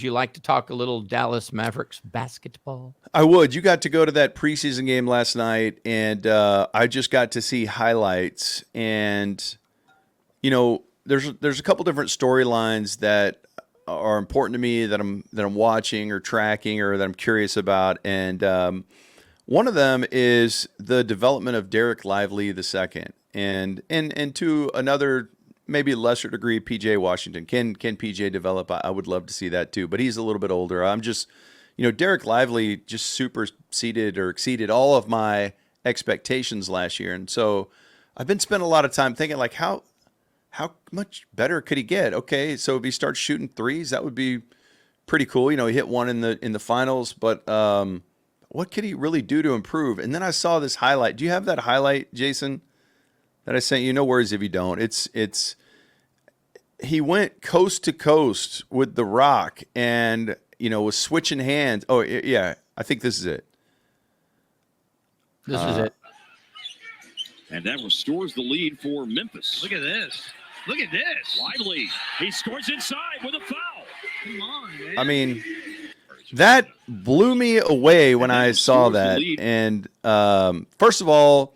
would you like to talk a little Dallas Mavericks basketball? I would. You got to go to that preseason game last night, and I just got to see highlights. And there's a couple different storylines that are important to me that I'm watching or tracking or that I'm curious about. And one of them is the development of Derek Lively II, and to another maybe lesser degree, PJ Washington. Can PJ develop? I would love to see that too, but he's a little bit older. I'm just, Derek Lively just superseded or exceeded all of my expectations last year, and so I've been spending a lot of time thinking like how much better could he get? Okay, so if he starts shooting threes, that would be pretty cool. He hit one in the finals, but what could he really do to improve? And then I saw this highlight. Do you have that highlight, Jason, that I sent you? No worries if you don't. It's he went coast to coast with the rock and was switching hands. Oh yeah, I think this is it. This is it. And that restores the lead for Memphis. Look at this. Look at this. Lively. He scores inside with a foul. Come on, man. I mean, that blew me away when I saw that. And first of all,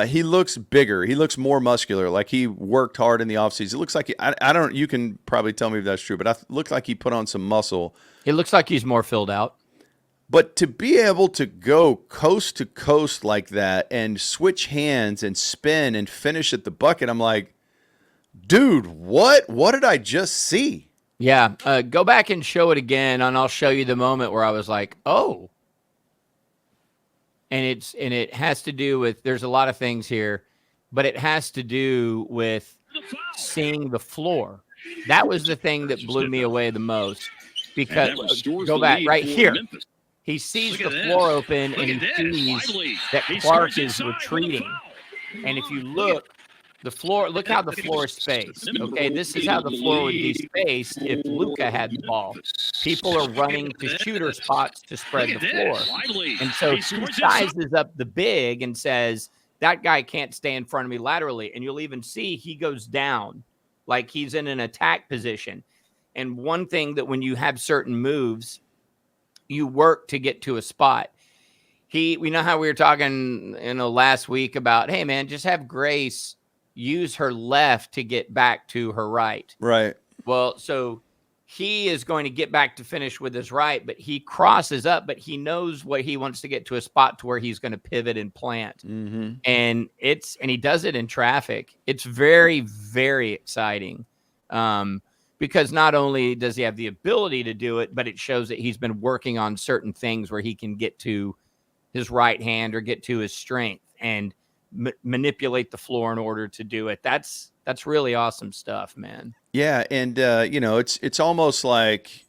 he looks bigger. He looks more muscular. Like he worked hard in the offseason. It looks like I don't. You can probably tell me if that's true, but it looked like he put on some muscle. It looks like he's more filled out. But to be able to go coast to coast like that and switch hands and spin and finish at the bucket, I'm like, dude, what did I just see? Yeah, go back and show it again, and I'll show you the moment where I was like, oh. And it has to do with, there's a lot of things here, but it has to do with seeing the floor. That was the thing that blew me away the most. Because go back right here. He sees the floor open, and he sees that Clark is retreating. And if you look, the floor, look how the floor is spaced. Okay, this is how the floor would be spaced if Luka had the ball. People are running to shooter spots to spread the floor. And so he sizes up the big and says, that guy can't stay in front of me laterally. And you'll even see he goes down like he's in an attack position. And one thing that when you have certain moves, you work to get to a spot. We know how we were talking, last week about, hey man, just have Grace use her left to get back to her right. Right. Well, so he is going to get back to finish with his right, but he crosses up, but he knows what he wants to get to a spot to where he's going to pivot and plant. Mm-hmm. And he does it in traffic. It's very, very exciting. Because not only does he have the ability to do it, but it shows that he's been working on certain things where he can get to his right hand or get to his strength and manipulate the floor in order to do it. That's really awesome stuff, man. Yeah, and it's almost like,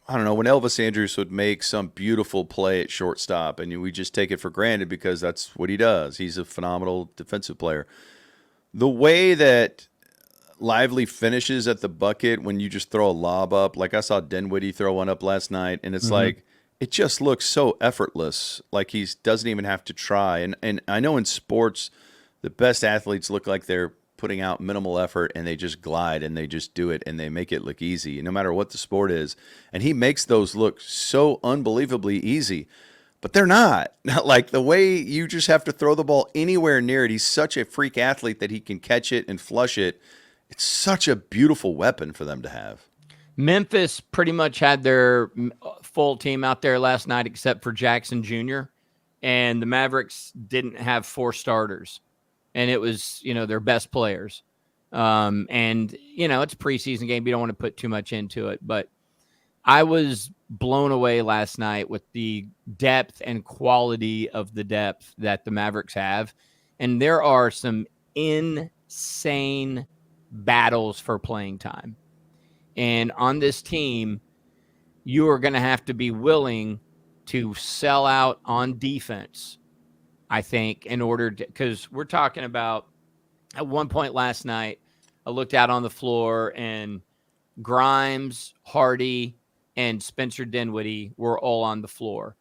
I don't know, when Elvis Andrus would make some beautiful play at shortstop, and we just take it for granted because that's what he does. He's a phenomenal defensive player. The way that Lively finishes at the bucket when you just throw a lob up. Like I saw Dinwiddie throw one up last night, and it's like it just looks so effortless. Like he doesn't even have to try. And I know in sports, the best athletes look like they're putting out minimal effort, and they just glide and they just do it and they make it look easy, no matter what the sport is. And he makes those look so unbelievably easy. But they're not. Like the way you just have to throw the ball anywhere near it. He's such a freak athlete that he can catch it and flush it. It's such a beautiful weapon for them to have. Memphis pretty much had their full team out there last night except for Jackson Jr. And the Mavericks didn't have 4 starters. And it was, their best players. And, it's a preseason game. You don't want to put too much into it. But I was blown away last night with the depth and quality of the depth that the Mavericks have. And there are some insane battles for playing time. And on this team, you are going to have to be willing to sell out on defense, I think, in order to, because we're talking about at one point last night, I looked out on the floor and Grimes, Hardy, and Spencer Dinwiddie were all on the floor.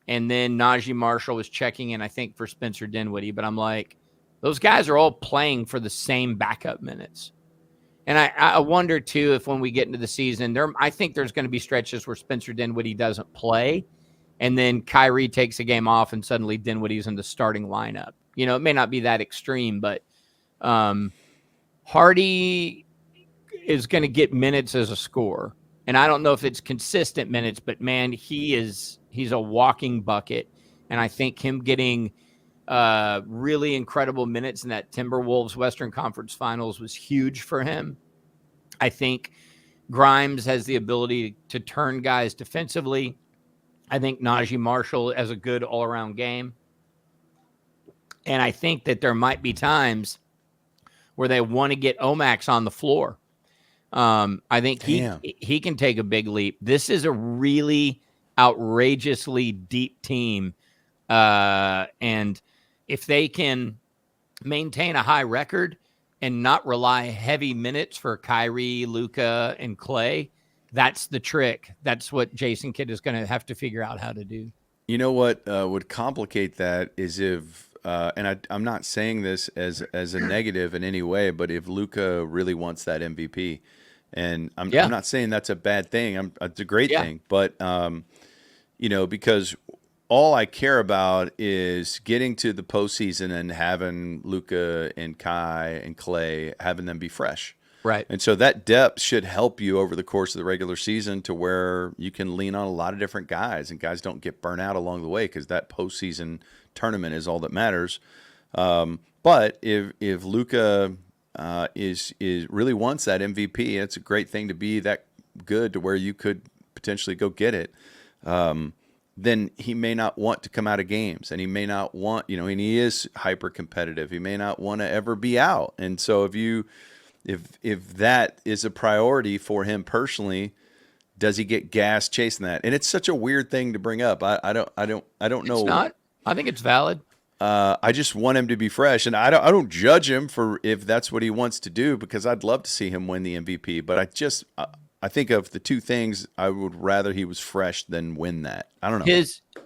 And then Najee Marshall was checking in, I think, for Spencer Dinwiddie. But I'm like, those guys are all playing for the same backup minutes. And I wonder too if when we get into the season, I think there's going to be stretches where Spencer Dinwiddie doesn't play, and then Kyrie takes a game off, and suddenly Dinwiddie's in the starting lineup. You know, it may not be that extreme, but Hardy is going to get minutes as a scorer, and I don't know if it's consistent minutes, but man, he's a walking bucket, and I think him getting really incredible minutes in that Timberwolves Western Conference Finals was huge for him. I think Grimes has the ability to turn guys defensively. I think Najee Marshall has a good all-around game. And I think that there might be times where they want to get Omax on the floor. I think he can take a big leap. This is a really outrageously deep team. And if they can maintain a high record and not rely heavy minutes for Kyrie, Luka, and Clay, that's the trick. That's what Jason Kidd is going to have to figure out how to do. You know what would complicate that is if, and I'm not saying this as a negative in any way, but if Luka really wants that MVP, and I'm not saying that's a bad thing. It's a great thing, but you know, because all I care about is getting to the postseason and having Luka and Kai and Clay, having them be fresh. Right. And so that depth should help you over the course of the regular season to where you can lean on a lot of different guys, and guys don't get burnt out along the way, because that postseason tournament is all that matters. But if Luka is really wants that MVP, it's a great thing to be that good to where you could potentially go get it. Then he may not want to come out of games, and he may not want, you know, and he is hyper competitive. He may not want to ever be out. And so if that is a priority for him personally, does he get gas chasing that? And it's such a weird thing to bring up. I don't know. It's not. I think it's valid. I just want him to be fresh, and I don't judge him for if that's what he wants to do, because I'd love to see him win the MVP. But I think of the two things, I would rather he was fresh than win that. I don't know.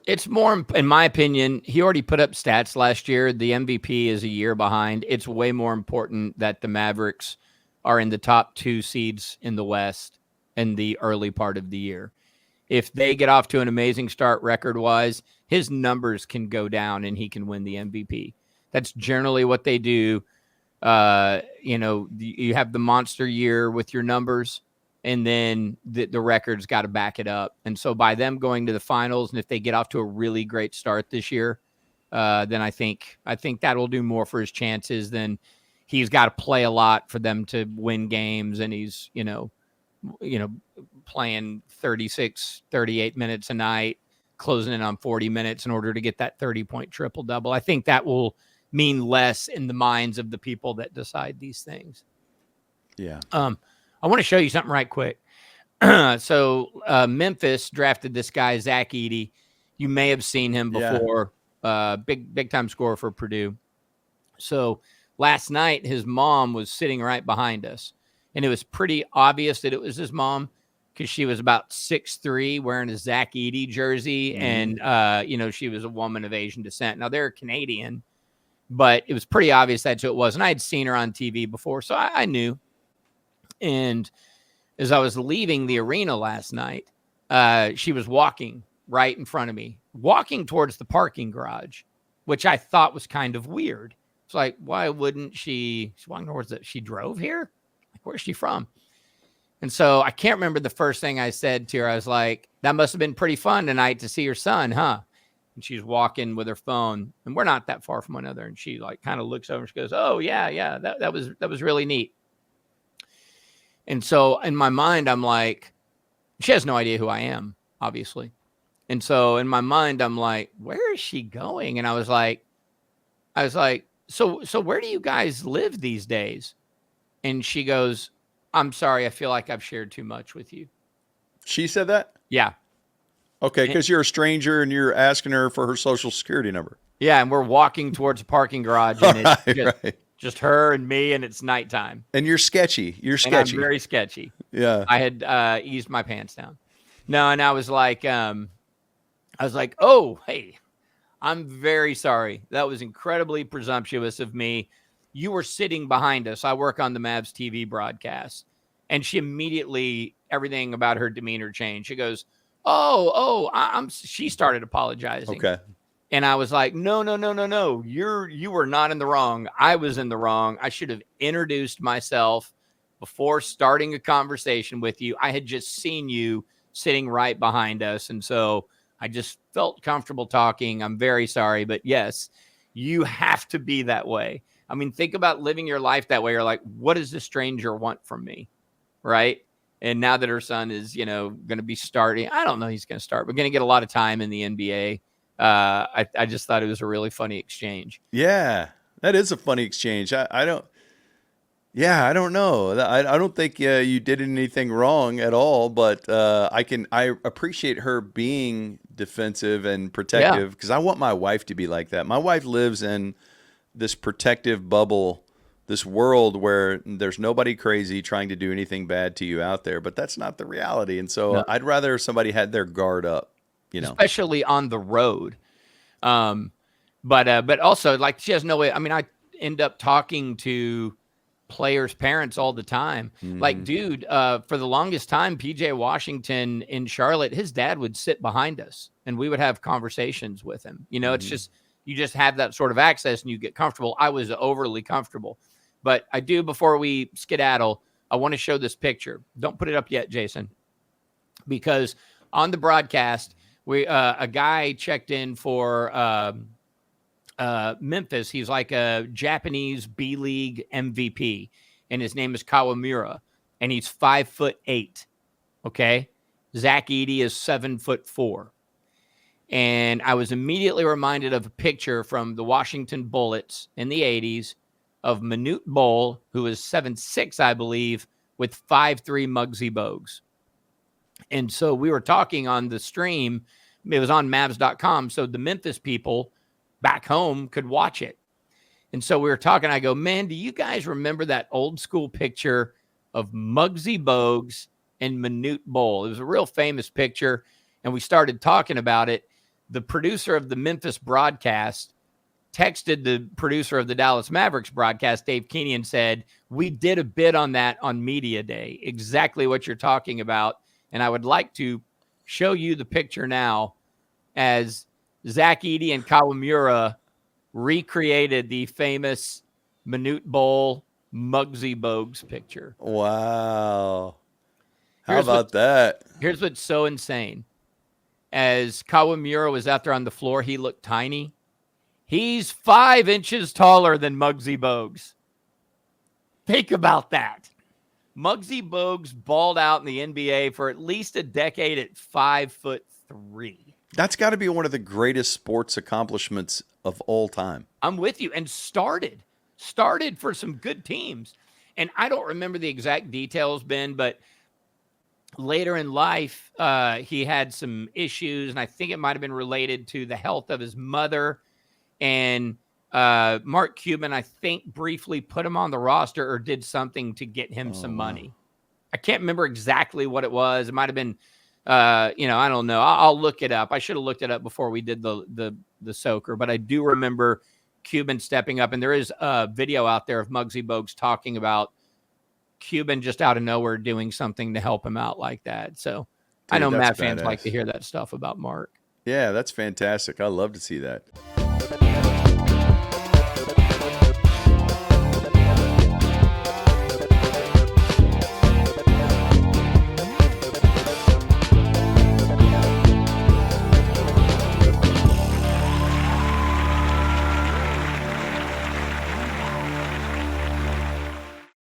It's more, in my opinion, he already put up stats last year. The MVP is a year behind. It's way more important that the Mavericks are in the top 2 seeds in the West in the early part of the year. If they get off to an amazing start record-wise, his numbers can go down and he can win the MVP. That's generally what they do. You know, you have the monster year with your numbers, and then the record's got to back it up. And so by them going to the finals, and if they get off to a really great start this year, then I think that'll do more for his chances than he's got to play a lot for them to win games, and he's, you know, playing 36, 38 minutes a night, closing in on 40 minutes in order to get that 30-point triple-double. I think that will mean less in the minds of the people that decide these things. Yeah. I want to show you something right quick. So Memphis drafted this guy, Zach Edey. You may have seen him before. Big time scorer for Purdue. So last night, his mom was sitting right behind us, and it was pretty obvious that it was his mom, because she was about 6'3", wearing a Zach Edey jersey, and you know, she was a woman of Asian descent. Now, they're Canadian, but it was pretty obvious that's who it was, and I had seen her on TV before, so I knew. And as I was leaving the arena last night, she was walking right in front of me, walking towards the parking garage, which I thought was kind of weird. It's like, why wouldn't she's walking towards it? She drove here? Like, where's she from? And so I can't remember the first thing I said to her. I was like, that must have been pretty fun tonight to see your son, huh? And she's walking with her phone, and we're not that far from one another. And she like kind of looks over and she goes, oh yeah, that was really neat. And so in my mind, I'm like, she has no idea who I am, obviously. And so in my mind, I'm like, where is she going? And I was like, so where do you guys live these days? And she goes, I'm sorry, I feel like I've shared too much with you. She said that? Yeah. Okay, because you're a stranger and you're asking her for her social security number. Yeah, and we're walking towards a parking garage, and it's just her and me, and it's nighttime. And you're sketchy. You're sketchy. And I'm very sketchy. Yeah. I had eased my pants down. No, and I was like, oh, hey, I'm very sorry. That was incredibly presumptuous of me. you were sitting behind us. I work on the Mavs TV broadcast. And she immediately, everything about her demeanor changed. She goes, she started apologizing. Okay. And I was like, no. You were not in the wrong. I was in the wrong. I should have introduced myself before starting a conversation with you. I had just seen you sitting right behind us. And so I just felt comfortable talking. I'm very sorry. But yes, you have to be that way. I mean, think about living your life that way. You're like, what does this stranger want from me? Right. And now that her son is, going to be starting, I don't know he's going to start, but going to get a lot of time in the NBA. I just thought it was a really funny exchange. Yeah, that is a funny exchange. I don't know. I don't think you did anything wrong at all, but I appreciate her being defensive and protective because I want my wife to be like that. My wife lives in this protective bubble, this world where there's nobody crazy trying to do anything bad to you out there, but that's not the reality. And so I'd rather somebody had their guard up, especially on the road. But also, like, she has no way. I mean, I end up talking to players' parents all the time. Mm-hmm. Like, dude, for the longest time, PJ Washington in Charlotte, his dad would sit behind us and we would have conversations with him. It's just, you just have that sort of access and you get comfortable. I was overly comfortable. But I do, before we skedaddle, I want to show this picture. Don't put it up yet, Jason, because on the broadcast, a guy checked in for Memphis. He's like a Japanese B-League MVP, and his name is Kawamura, and he's 5'8". Okay, Zach Edey is 7'4". And I was immediately reminded of a picture from the Washington Bullets in the 80s of Manute Bol, who is 7'6", I believe, with 5'3" Muggsy Bogues. And so we were talking on the stream. It was on Mavs.com, so the Memphis people back home could watch it. And so we were talking. I go, man, do you guys remember that old school picture of Muggsy Bogues and Manute Bol? It was a real famous picture, and we started talking about it. The producer of the Memphis broadcast texted the producer of the Dallas Mavericks broadcast, Dave Keeney, and said, we did a bit on that on Media Day, exactly what you're talking about. And I would like to show you the picture now as Zach Edey and Kawamura recreated the famous Manute Bol Muggsy Bogues picture. Wow. How about that? Here's what's so insane. As Kawamura was out there on the floor, he looked tiny. He's 5 inches taller than Muggsy Bogues. Think about that. Muggsy Bogues balled out in the NBA for at least a decade at 5'3". That's got to be one of the greatest sports accomplishments of all time. I'm with you. And started for some good teams. And I don't remember the exact details, Ben, but later in life, he had some issues, and I think it might have been related to the health of his mother. And Mark Cuban, I think, briefly put him on the roster or did something to get him some money. I can't remember exactly what it was. It might have been, I don't know. I'll look it up. I should have looked it up before we did the soaker, but I do remember Cuban stepping up. And there is a video out there of Muggsy Bogues talking about Cuban just out of nowhere doing something to help him out like that. So dude, I know Matt fans like to hear that stuff about Mark. Yeah, that's fantastic. I love to see that.